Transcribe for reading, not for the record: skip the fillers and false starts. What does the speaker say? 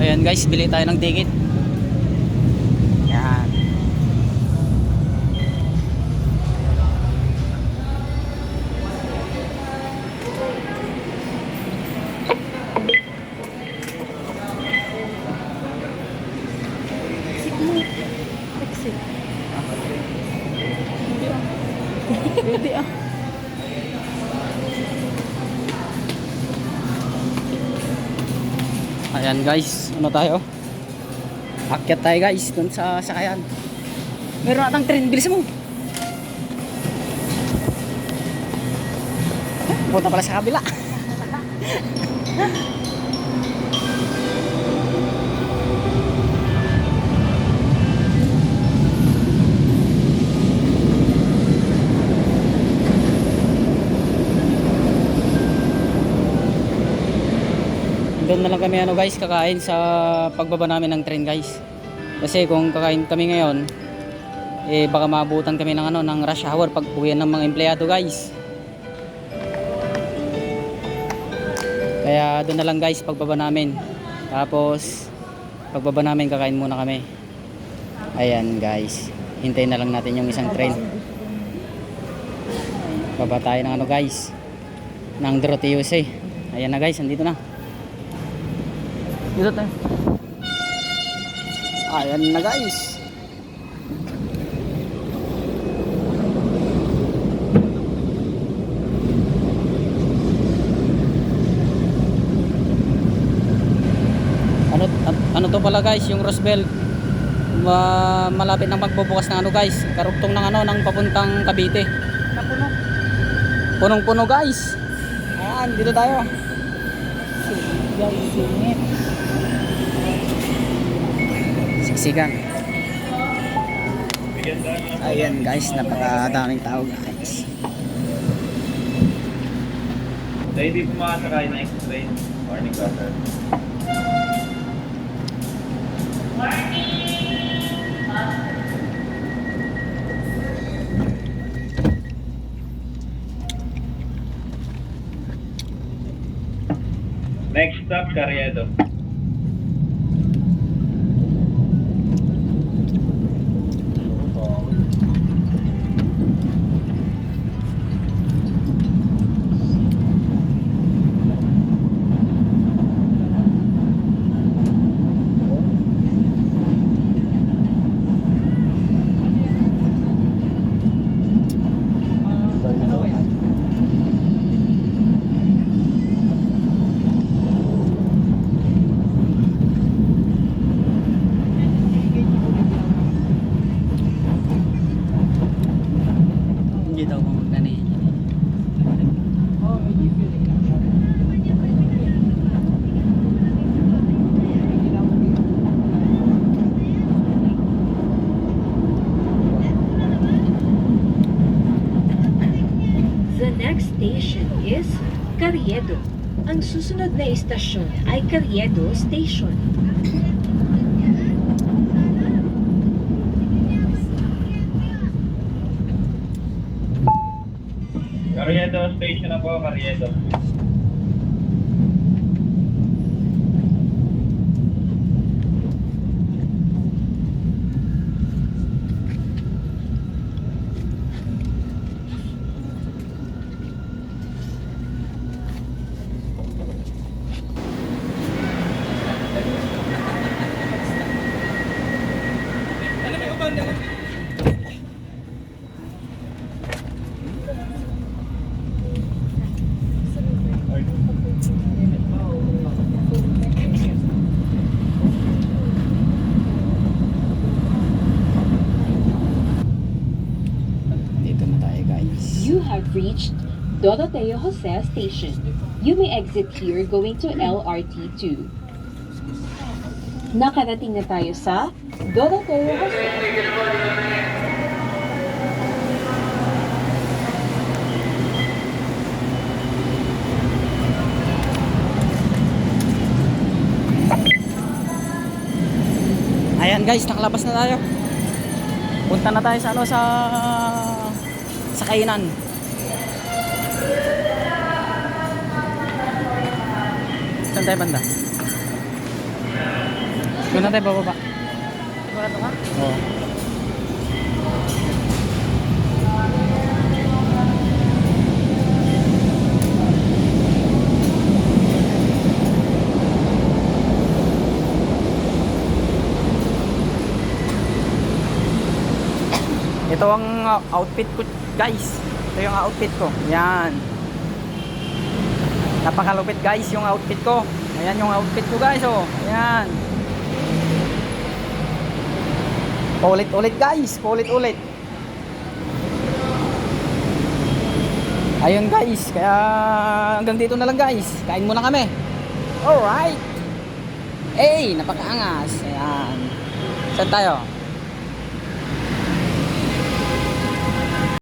Ayan guys, bili tayo ng ticket. Yan. Pwede ah. Ayan guys, ano tayo? Akyat tayo guys, dun sa sakayan. Meron natang train, bilis mo. Punta pala sa kabila. Doon na lang kami ano guys, kakain sa pagbaba namin ng train guys. Kasi kung kakain kami ngayon, eh baka maabutan kami ng ano, ng rush hour pag uwian ng mga empleyado guys. Kaya doon na lang guys pagbaba namin. Tapos pagbaba namin kakain muna kami. Ayan guys, hintayin na lang natin yung isang train. Baba tayo ng ano guys, ng Doroteos eh. Ayan na guys, andito na. Dito tayo. Ayan na guys. Ano to pala guys, yung Rosbel. Malapit nang magbubukas ng ano guys, karugtong ng ano, ng papuntang Cavite. Napuno. Punong-puno guys. Ayan, dito tayo. Singit. Siksikan. Ayan guys, napakadaming tao guys. So, hindi po makasakay na extra train. Morning, brother. Next stop, Carriedo. Hindi daw kung magdani. The next station is Carriedo. Ang susunod na istasyon ay Carriedo Station. Carriedo station na po, Carriedo. Dito na tayo guys. You have reached Doroteo Jose Station. You may exit here going to LRT2. Nakarating na tayo sa Doroteo Jose. Ayan guys, nakalabas na tayo. Punta na tayo sa ano, sa kainan. Saan tayo banda? Doon na tayo bababa. Sigurado ka? Oo. Ito ang outfit ko, guys. Ito yung outfit ko. Yan. Napakalupit, guys, yung outfit ko. Ayan yung outfit ko, guys, oh. Ayan. Ulit-ulit, guys. Ulit-ulit. Ayun, guys. Kaya hanggang dito na lang, guys. Kain muna kami. Alright. Napakaangas. Ayan. Saan tayo?